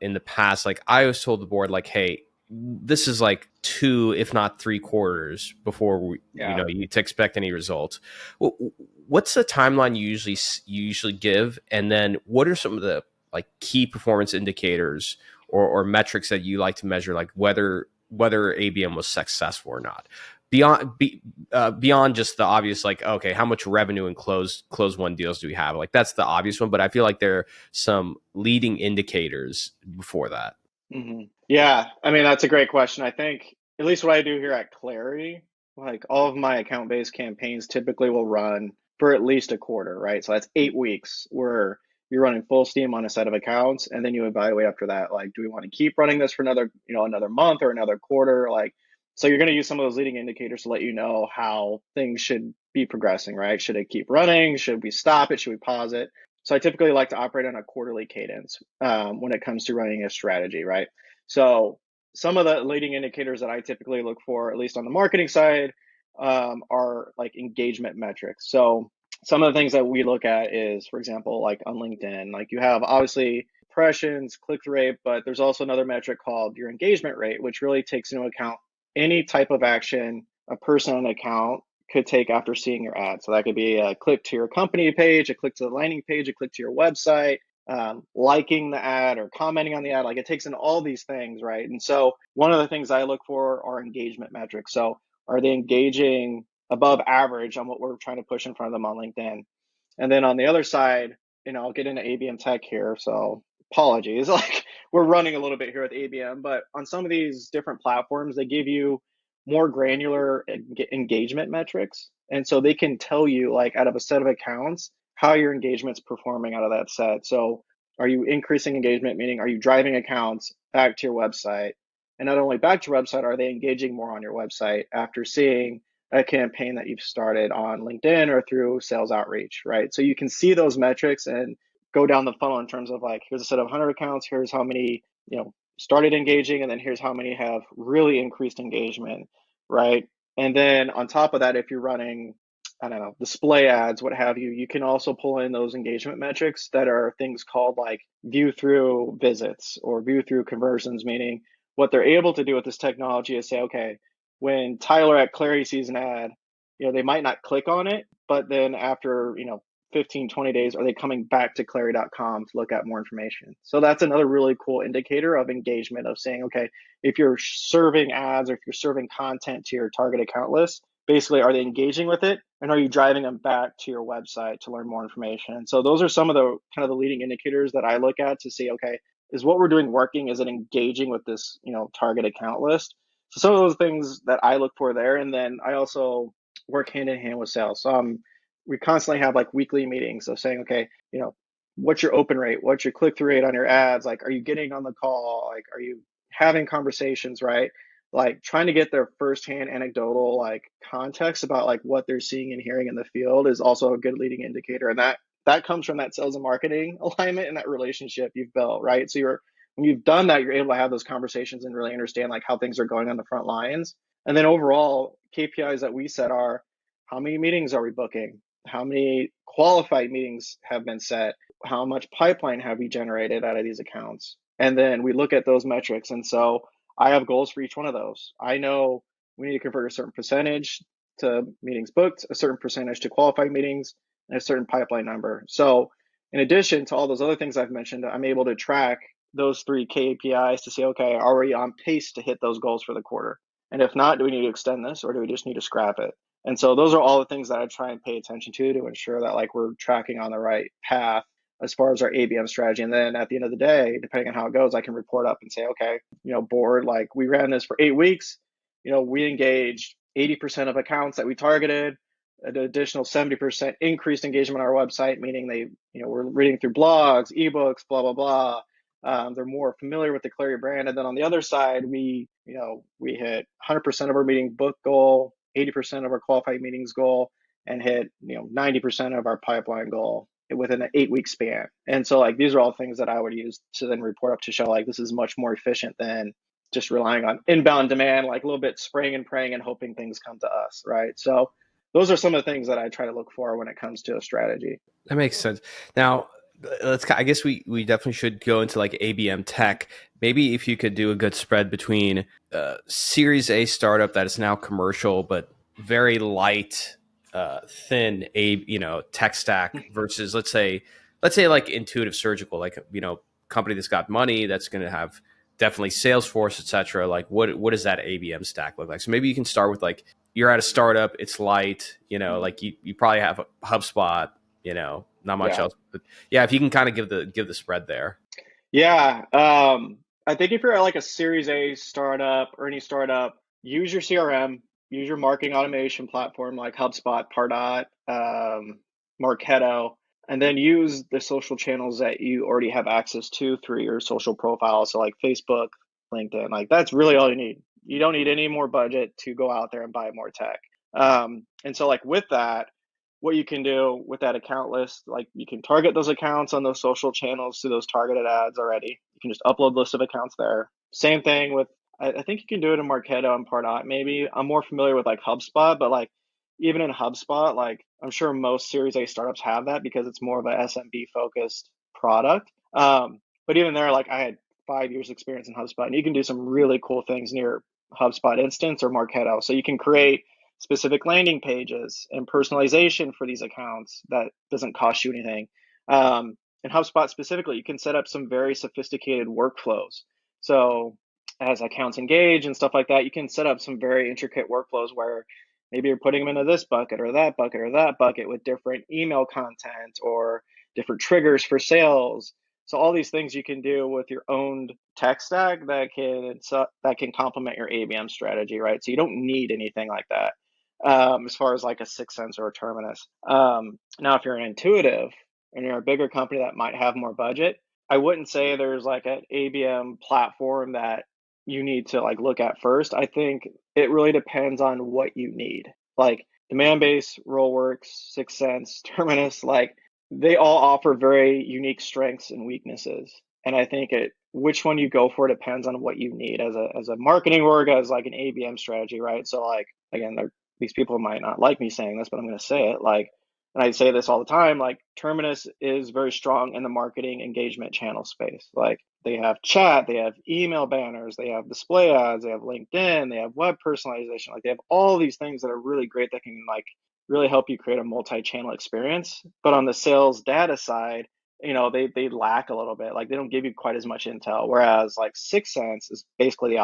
in the past, like I was told the board like, hey, this is like 2, if not 3 quarters before you to expect any results. What's the timeline you usually give, and then what are some of the like key performance indicators or metrics that you like to measure, like whether ABM was successful or not? Beyond just the obvious, like, okay, how much revenue and close one deals do we have? Like that's the obvious one, but I feel like there are some leading indicators before that. Mm-hmm. Yeah, I mean, that's a great question. I think at least what I do here at Clary, like all of my account-based campaigns typically will run for at least a quarter, right? So that's 8 weeks where you're running full steam on a set of accounts, and then you evaluate after that. Like, do we want to keep running this for another month or another quarter? Like, so you're going to use some of those leading indicators to let you know how things should be progressing, right? Should it keep running? Should we stop it? Should we pause it? So I typically like to operate on a quarterly cadence when it comes to running a strategy, right? So some of the leading indicators that I typically look for, at least on the marketing side, are like engagement metrics. So some of the things that we look at is, for example, like on LinkedIn, like you have obviously impressions, click-through rate, but there's also another metric called your engagement rate, which really takes into account any type of action a person on an account could take after seeing your ad. So that could be a click to your company page, a click to the landing page, a click to your website, liking the ad or commenting on the ad. Like it takes in all these things, right? And so one of the things I look for are engagement metrics. So are they engaging above average on what we're trying to push in front of them on LinkedIn? And then on the other side, I'll get into ABM tech here. So apologies, like we're running a little bit here with ABM, but on some of these different platforms, they give you more granular engagement metrics. And so they can tell you, like, out of a set of accounts, how your engagement's performing out of that set. So are you increasing engagement, meaning are you driving accounts back to your website? And not only back to your website, are they engaging more on your website after seeing a campaign that you've started on LinkedIn or through sales outreach, right? So you can see those metrics and go down the funnel in terms of like, here's a set of 100 accounts, here's how many, started engaging, and then here's how many have really increased engagement, right? And then on top of that, if you're running, I don't know, display ads, what have you, you can also pull in those engagement metrics that are things called like view through visits or view through conversions, meaning what they're able to do with this technology is say, okay, when Tyler at Clary sees an ad, they might not click on it, but then after, 15, 20 days, are they coming back to Clary.com to look at more information? So that's another really cool indicator of engagement, of saying, okay, if you're serving ads or if you're serving content to your target account list, basically, are they engaging with it? And are you driving them back to your website to learn more information? So those are some of the kind of the leading indicators that I look at to see, okay, is what we're doing working? Is it engaging with this, target account list? So some of those things that I look for there. And then I also work hand in hand with sales. So we constantly have like weekly meetings of saying, okay, what's your open rate? What's your click-through rate on your ads? Like, are you getting on the call? Like, are you having conversations, right? Like trying to get their firsthand anecdotal like context about like what they're seeing and hearing in the field is also a good leading indicator. And that comes from that sales and marketing alignment and that relationship you've built, right? So when you've done that, you're able to have those conversations and really understand like how things are going on the front lines. And then overall KPIs that we set are, how many meetings are we booking? How many qualified meetings have been set? How much pipeline have we generated out of these accounts? And then we look at those metrics. And so I have goals for each one of those. I know we need to convert a certain percentage to meetings booked, a certain percentage to qualified meetings, and a certain pipeline number. So in addition to all those other things I've mentioned, I'm able to track those 3 KPIs to say, okay, are we on pace to hit those goals for the quarter? And if not, do we need to extend this or do we just need to scrap it? And so those are all the things that I try and pay attention to ensure that like we're tracking on the right path as far as our ABM strategy. And then at the end of the day, depending on how it goes, I can report up and say, okay, board, like we ran this for 8 weeks, we engaged 80% of accounts that we targeted, an additional 70% increased engagement on our website, meaning they, were reading through blogs, ebooks, blah, blah, blah. They're more familiar with the Clary brand. And then on the other side, we hit 100% of our meeting book goal, 80% of our qualified meetings goal, and hit 90% of our pipeline goal within an 8-week span. And so like these are all things that I would use to then report up to show like this is much more efficient than just relying on inbound demand, like a little bit spraying and praying and hoping things come to us, right? So those are some of the things that I try to look for when it comes to a strategy. That makes sense. Now, I guess we definitely should go into like ABM tech. Maybe if you could do a good spread between Series A startup that is now commercial but very light, thin tech stack versus let's say like Intuitive Surgical, like company that's got money that's going to have definitely Salesforce, etc. Like what does that ABM stack look like? So maybe you can start with like you're at a startup, it's light, like you probably have a HubSpot, not much else. But yeah, if you can kind of give the spread there. Yeah. I think if you're at like a Series A startup or any startup, use your CRM, use your marketing automation platform like HubSpot, Pardot, Marketo, and then use the social channels that you already have access to through your social profile. So like Facebook, LinkedIn, like that's really all you need. You don't need any more budget to go out there and buy more tech. And so like with that, what you can do with that account list, like you can target those accounts on those social channels to those targeted ads already. You can just upload a list of accounts there. Same thing with, I think you can do it in Marketo and Pardot. Maybe I'm more familiar with like HubSpot, but like even in HubSpot, like I'm sure most Series A startups have that because it's more of a SMB focused product. But even there, like I had 5 years experience in HubSpot, and you can do some really cool things near HubSpot instance or Marketo. So you can create specific landing pages and personalization for these accounts that doesn't cost you anything. In HubSpot specifically, you can set up some very sophisticated workflows. So as accounts engage and stuff like that, you can set up some very intricate workflows where maybe you're putting them into this bucket or that bucket or that bucket with different email content or different triggers for sales. So all these things you can do with your own tech stack that can complement your ABM strategy, right? So you don't need anything like that. As far as like a 6sense or a Terminus. Now, if you're an Intuitive and you're a bigger company that might have more budget, I wouldn't say there's like an ABM platform that you need to like look at first. I think it really depends on what you need. Like Demandbase, Rollworks, 6sense, Terminus, like they all offer very unique strengths and weaknesses. And I think which one you go for depends on what you need as a marketing org, as like an ABM strategy, right? So like again, these people might not like me saying this, but I'm going to say it. Like, and I say this all the time, like Terminus is very strong in the marketing engagement channel space. Like they have chat, they have email banners, they have display ads, they have LinkedIn, they have web personalization. Like they have all these things that are really great that can like really help you create a multi-channel experience. But on the sales data side, they lack a little bit. Like they don't give you quite as much intel. Whereas like Sixth Sense is basically the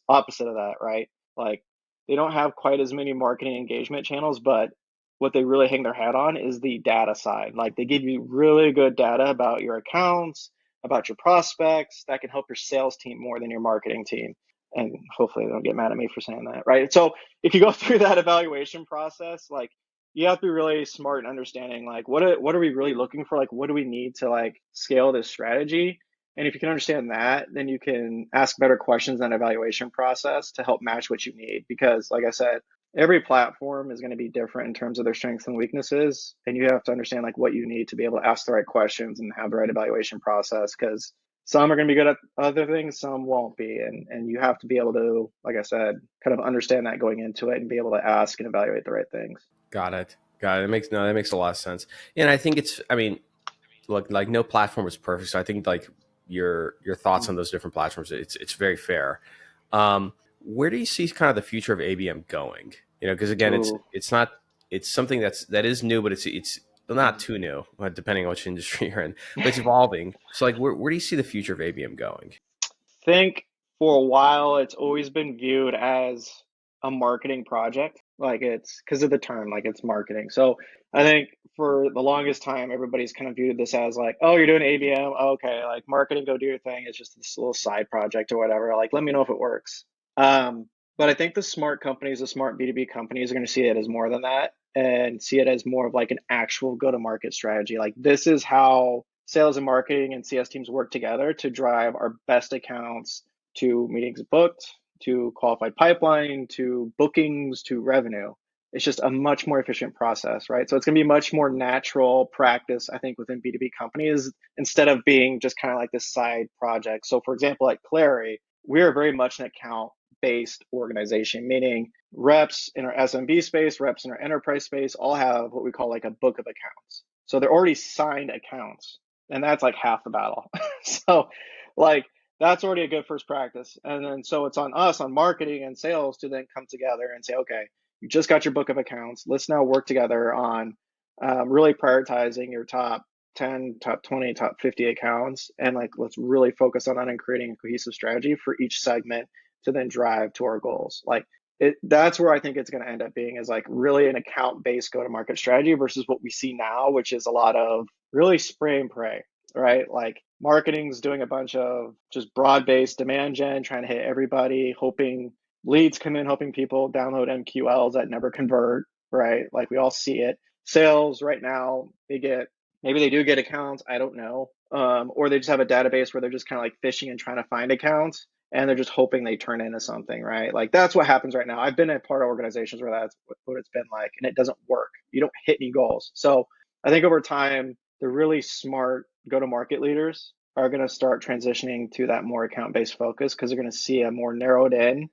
opposite of that, right? Like they don't have quite as many marketing engagement channels, but what they really hang their hat on is the data side. Like they give you really good data about your accounts, about your prospects that can help your sales team more than your marketing team. And hopefully they don't get mad at me for saying that, right? So if you go through that evaluation process, like you have to be really smart in understanding like what are we really looking for? Like what do we need to like scale this strategy? And if you can understand that, then you can ask better questions on evaluation process to help match what you need. Because like I said, every platform is going to be different in terms of their strengths and weaknesses. And you have to understand like what you need to be able to ask the right questions and have the right evaluation process, because some are going to be good at other things, some won't be. And you have to be able to, like I said, kind of understand that going into it and be able to ask and evaluate the right things. Got it. That makes a lot of sense. And I think look, like no platform is perfect. So I think like your thoughts on those different platforms, it's very fair. Where do you see kind of the future of ABM going? Because again, it's something that is new, but it's not too new, depending on which industry you're in, but it's evolving. So like, where do you see the future of ABM going? I think for a while, it's always been viewed as a marketing project. Like it's because of the term, like it's marketing. So I think for the longest time, everybody's kind of viewed this as like, oh, you're doing ABM. Okay, like marketing, go do your thing. It's just this little side project or whatever. Like, let me know if it works. But I think the smart companies, the smart B2B companies are going to see it as more than that and see it as more of like an actual go-to-market strategy. Like this is how sales and marketing and CS teams work together to drive our best accounts to meetings booked, to qualified pipeline, to bookings, to revenue. It's just a much more efficient process, right? So it's going to be much more natural practice, I think, within B2B companies instead of being just kind of like this side project. So for example, at Clary, we are very much an account-based organization, meaning reps in our SMB space, reps in our enterprise space all have what we call like a book of accounts. So they're already signed accounts, and that's like half the battle. So like that's already a good first practice. And then so it's on us on marketing and sales to then come together and say, okay, you just got your book of accounts. Let's now work together on really prioritizing your top 10, top 20, top 50 accounts. And like, let's really focus on that and creating a cohesive strategy for each segment to then drive to our goals. Like that's where I think it's going to end up being, is like really an account-based go-to-market strategy versus what we see now, which is a lot of really spray and pray, right? Like marketing's doing a bunch of just broad-based demand gen, trying to hit everybody, hoping leads come in, hoping people download MQLs that never convert, right? Like we all see it. Sales right now, maybe they do get accounts, I don't know. Or they just have a database where they're just kind of like fishing and trying to find accounts, and they're just hoping they turn into something, right? Like that's what happens right now. I've been a part of organizations where that's what it's been like, and it doesn't work. You don't hit any goals. So I think over time, the really smart go-to-market leaders are going to start transitioning to that more account-based focus, because they're going to see a more narrowed in,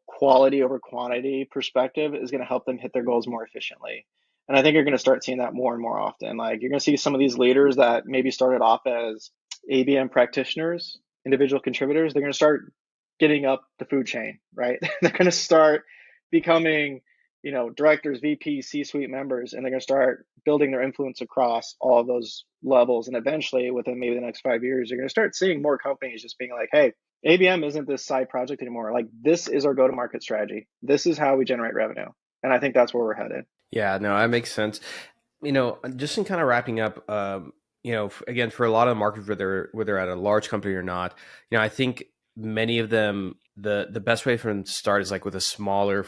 quality over quantity perspective is going to help them hit their goals more efficiently. And I think you're going to start seeing that more and more often. Like you're going to see some of these leaders that maybe started off as ABM practitioners, individual contributors, they're going to start getting up the food chain, right? They're going to start becoming, directors, VP, C-suite members, and they're going to start building their influence across all of those levels. And eventually, within maybe the next 5 years, you're going to start seeing more companies just being like, hey, ABM isn't this side project anymore. Like this is our go-to-market strategy. This is how we generate revenue. And I think that's where we're headed. Yeah, no, that makes sense. Just in kind of wrapping up, again, for a lot of markets, whether they're at a large company or not, I think many of them, the best way for them to start is like with a smaller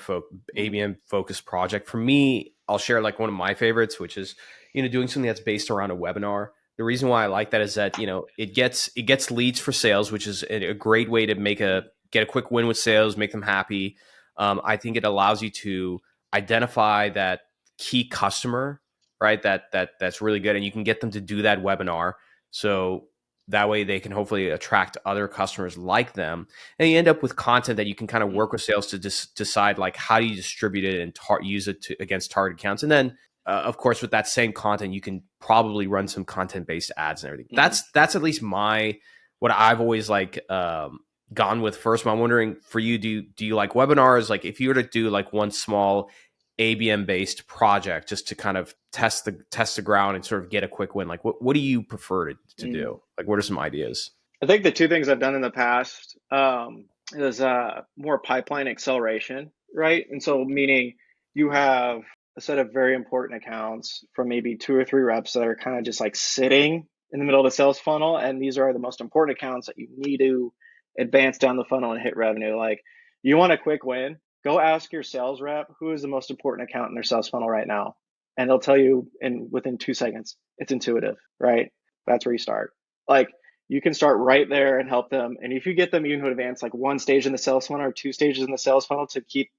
ABM focused project. For me, I'll share like one of my favorites, which is, doing something that's based around a webinar. The reason why I like that is that, it gets leads for sales, which is a great way to get a quick win with sales, make them happy. I think it allows you to identify that key customer, right? That's really good. And you can get them to do that webinar. So that way they can hopefully attract other customers like them. And you end up with content that you can kind of work with sales to decide like how do you distribute it and use it against target accounts. And then of course, with that same content, you can probably run some content-based ads and everything. Mm-hmm. That's at least what I've always gone with first. But I'm wondering for you, do you like webinars? Like if you were to do like one small ABM based project just to kind of test the ground and sort of get a quick win? Like what do you prefer to do? Like what are some ideas? I think the two things I've done in the past is more pipeline acceleration, right? And so meaning you have a set of very important accounts from maybe 2 or 3 reps that are kind of just like sitting in the middle of the sales funnel. And these are the most important accounts that you need to advance down the funnel and hit revenue. Like you want a quick win, go ask your sales rep who is the most important account in their sales funnel right now. And they'll tell you within 2 seconds. It's intuitive, right? That's where you start. Like you can start right there and help them. And if you get them even to advance like 1 stage in the sales funnel or 2 stages in the sales funnel to keep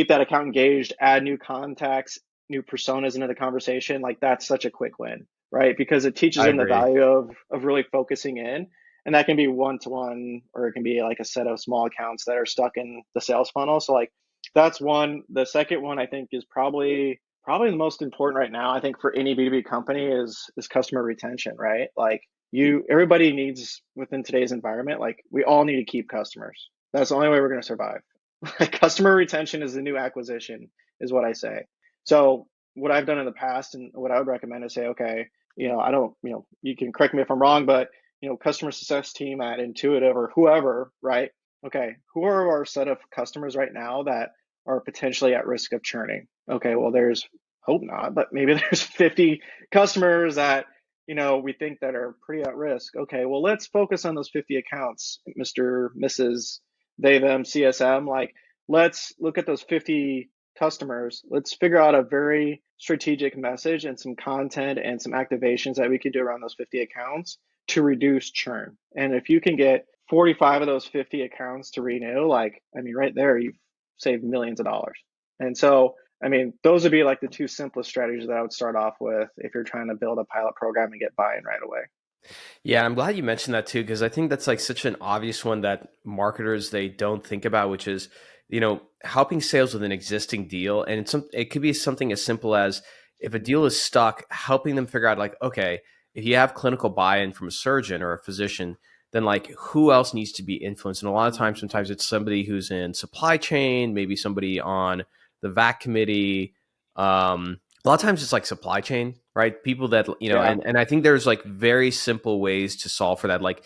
that account engaged, add new contacts, new personas into the conversation, like that's such a quick win, right? Because it teaches them the value of really focusing in. And that can be one-to-one, or it can be like a set of small accounts that are stuck in the sales funnel. So like that's one. The second one I think is probably the most important right now, I think, for any B2B company is customer retention, right? Like everybody needs, within today's environment, like we all need to keep customers. That's the only way we're going to survive. Customer retention is the new acquisition, is what I say. So what I've done in the past and what I would recommend is say, okay, I don't, you can correct me if I'm wrong, but customer success team at Intuitive or whoever, right? Okay, who are our set of customers right now that are potentially at risk of churning? Okay, well, hope not, but maybe there's 50 customers that we think that are pretty at risk. Okay, well, let's focus on those 50 accounts, Mr., Mrs., they, them, CSM. Like, let's look at those 50 customers. Let's figure out a very strategic message and some content and some activations that we could do around those 50 accounts to reduce churn. And if you can get 45 of those 50 accounts to renew, like, I mean, right there, you've saved millions of dollars. And so, I mean, those would be like the two simplest strategies that I would start off with if you're trying to build a pilot program and get buy-in right away. Yeah, I'm glad you mentioned that too, because I think that's like such an obvious one that marketers, they don't think about, which is, helping sales with an existing deal. And it could be something as simple as, if a deal is stuck, helping them figure out like, okay, if you have clinical buy-in from a surgeon or a physician, then like who else needs to be influenced? And a lot of times, sometimes it's somebody who's in supply chain, maybe somebody on the VAC committee. A lot of times it's like supply chain, right? People that, and I think there's like very simple ways to solve for that. Like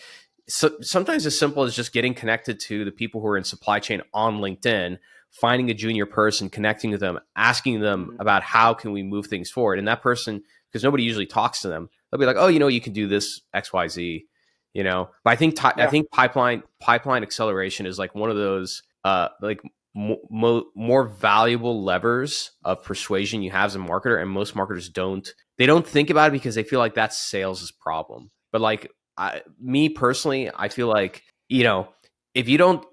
sometimes as simple as just getting connected to the people who are in supply chain on LinkedIn, finding a junior person, connecting with them, asking them about how can we move things forward. And that person, because nobody usually talks to them, they'll be like, oh, you can do this X, Y, Z, But I think I think pipeline acceleration is like one of those like more valuable levers of persuasion you have as a marketer, and most marketers don't think about it because they feel like that's sales' problem. But like me personally, I feel like if you don't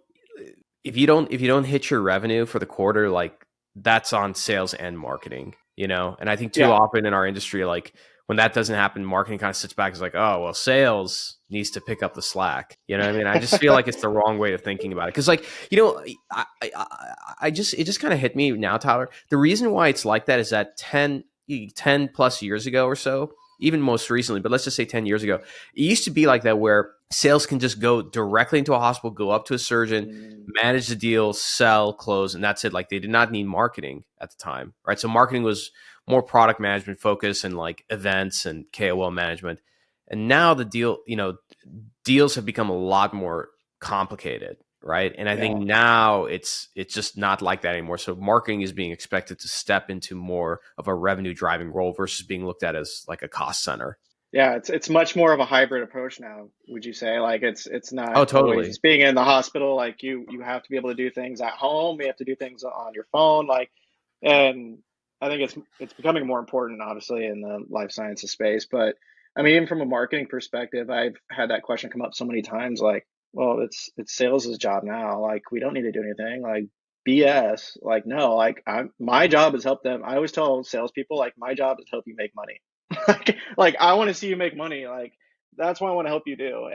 hit your revenue for the quarter, like that's on sales and marketing, And I think too often in our industry, like when that doesn't happen, marketing kind of sits back, is like, oh well, sales needs to pick up the slack. You know what I mean? I just feel like it's the wrong way of thinking about it. Because like, it just kind of hit me now, Tyler. The reason why it's like that is that 10 plus years ago or so, even most recently, but let's just say 10 years ago, it used to be like that, where sales can just go directly into a hospital, go up to a surgeon, manage the deal, sell, close, and that's it. Like they did not need marketing at the time, right? So marketing was more product management focus and like events and KOL management. And now deals have become a lot more complicated, right? And I think now it's just not like that anymore. So marketing is being expected to step into more of a revenue driving role versus being looked at as like a cost center. Yeah, it's much more of a hybrid approach now, would you say? Like it's not totally always just being in the hospital. Like you have to be able to do things at home. You have to do things on your phone. Like, and I think it's becoming more important, obviously, in the life sciences space. But I mean, even from a marketing perspective, I've had that question come up so many times. Like, well, it's sales' job now. Like, we don't need to do anything. Like, BS. Like, no. Like, my job is help them. I always tell salespeople, like, my job is help you make money. like I want to see you make money. Like, that's what I want to help you do.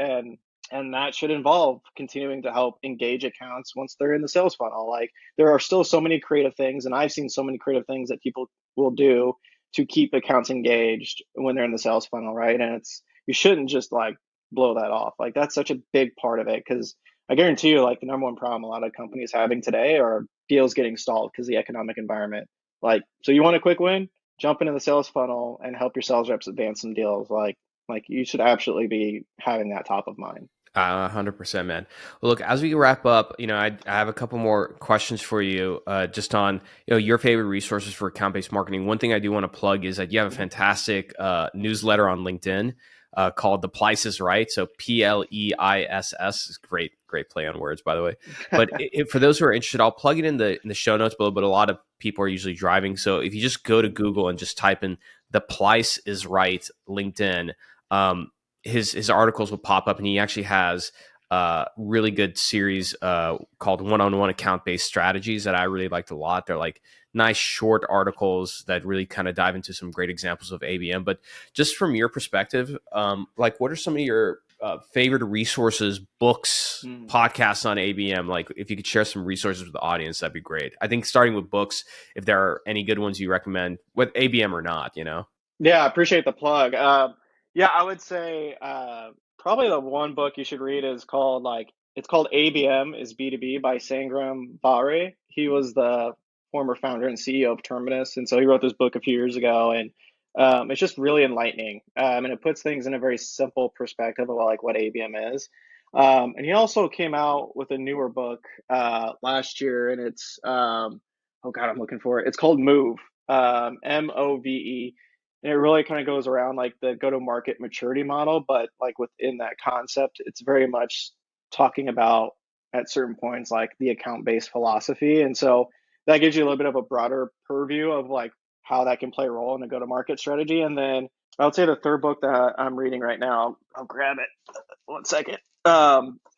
And that should involve continuing to help engage accounts once they're in the sales funnel. Like there are still so many creative things, and I've seen so many creative things that people will do to keep accounts engaged when they're in the sales funnel, right? And you shouldn't just like blow that off. Like that's such a big part of it, because I guarantee you, like the number one problem a lot of companies having today are deals getting stalled because the economic environment. Like, so you want a quick win? Jump into the sales funnel and help your sales reps advance some deals. Like you should absolutely be having that top of mind. 100%, man. Well, look, as we wrap up, I have a couple more questions for you, just on, your favorite resources for account-based marketing. One thing I do want to plug is that you have a fantastic newsletter on LinkedIn called The Pleiss, right? So Pleiss is great play on words, by the way. But for those who are interested, I'll plug it in the show notes below. But a lot of people are usually driving, so if you just go to Google and just type in The Pleiss is Right LinkedIn, his articles will pop up, and he actually has a really good series called One-on-One Account-Based Strategies that I really liked a lot. They're like nice short articles that really kind of dive into some great examples of ABM. But just from your perspective, like what are some of your favorite resources, books, podcasts on ABM? Like if you could share some resources with the audience, that'd be great. I think starting with books, if there are any good ones you recommend, with ABM or not, Yeah, I appreciate the plug. Yeah, I would say probably the one book you should read is called it's called ABM is B2B by Sangram Vare. He was the former founder and CEO of Terminus, and so he wrote this book a few years ago, and it's just really enlightening, and it puts things in a very simple perspective of like what ABM is. And he also came out with a newer book last year, and it's oh God, I'm looking for it. It's called Move, MOVE. And it really kind of goes around like the go-to-market maturity model, but like within that concept, it's very much talking about at certain points like the account-based philosophy. And so that gives you a little bit of a broader purview of like how that can play a role in a go-to-market strategy. And then I would say the third book that I'm reading right now, I'll grab it 1 second,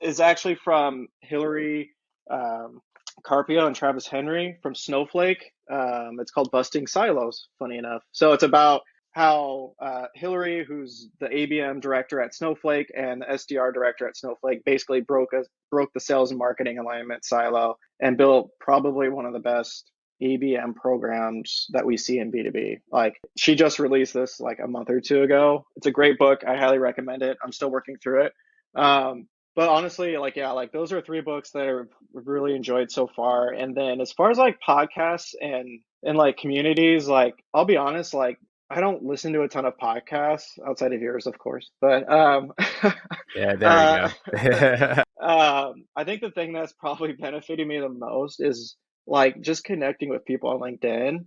is actually from Hillary Carpio and Travis Henry from Snowflake. It's called Busting Silos, funny enough. So it's about how Hillary, who's the ABM director at Snowflake and the SDR director at Snowflake, basically broke the sales and marketing alignment silo and built probably one of the best ABM programs that we see in B2B. Like she just released this like a month or two ago. It's a great book. I highly recommend it. I'm still working through it. But honestly, like those are 3 books that I've really enjoyed so far. And then as far as like podcasts and like communities, like I'll be honest, like I don't listen to a ton of podcasts outside of yours, of course. But yeah, there we go. I think the thing that's probably benefiting me the most is like just connecting with people on LinkedIn,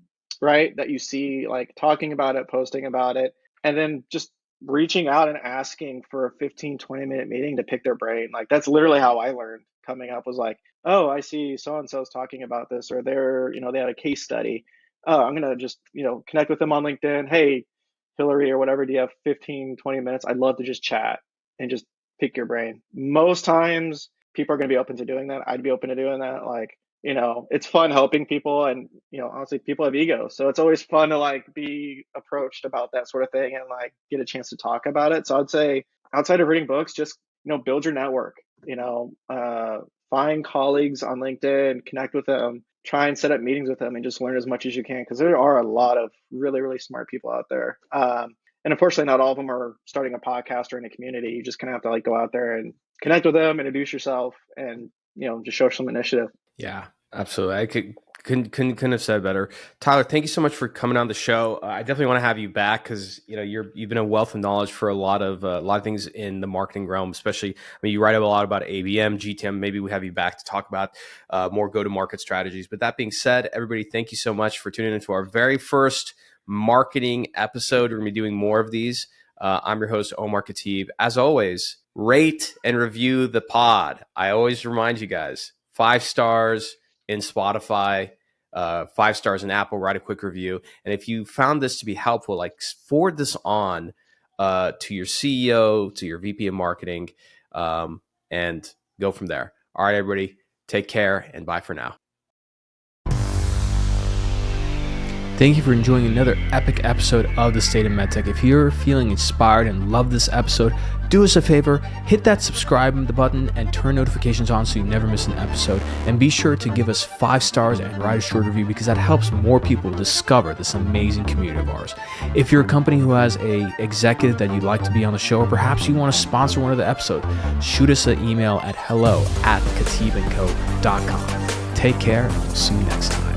right? That you see like talking about it, posting about it, and then just reaching out and asking for a 15-20 minute meeting to pick their brain. Like that's literally how I learned coming up, was like, oh, I see so-and-so's talking about this, or they're, they had a case study. Oh, I'm going to just, connect with them on LinkedIn. Hey, Hillary or whatever, do you have 15-20 minutes? I'd love to just chat and just pick your brain. Most times people are going to be open to doing that. I'd be open to doing that. Like, it's fun helping people, and, honestly, people have egos. So it's always fun to like be approached about that sort of thing and like get a chance to talk about it. So I'd say outside of reading books, just, build your network, find colleagues on LinkedIn, connect with them, try and set up meetings with them, and just learn as much as you can. Cause there are a lot of really, really smart people out there. And unfortunately, not all of them are starting a podcast or in a community. You just kind of have to like go out there and connect with them, introduce yourself, and, just show some initiative. Yeah, absolutely. I couldn't have said better. Tyler, thank you so much for coming on the show. I definitely want to have you back because you've been a wealth of knowledge for a lot of things in the marketing realm. Especially, you write a lot about ABM, GTM. Maybe we have you back to talk about more go-to-market strategies. But that being said, everybody, thank you so much for tuning into our very first marketing episode. We're gonna be doing more of these. I'm your host, Omar Khateeb. As always, rate and review the pod. I always remind you guys, 5 stars in Spotify, 5 stars in Apple. Write a quick review. And if you found this to be helpful, like forward this on to your CEO, to your VP of marketing, and go from there. All right, everybody, take care and bye for now. Thank you for enjoying another epic episode of the State of MedTech. If you're feeling inspired and love this episode, do us a favor, hit that subscribe button and turn notifications on so you never miss an episode. And be sure to give us 5 stars and write a short review because that helps more people discover this amazing community of ours. If you're a company who has a executive that you'd like to be on the show, or perhaps you want to sponsor one of the episodes, shoot us an email at hello@khateebandco.com. Take care, and we'll see you next time.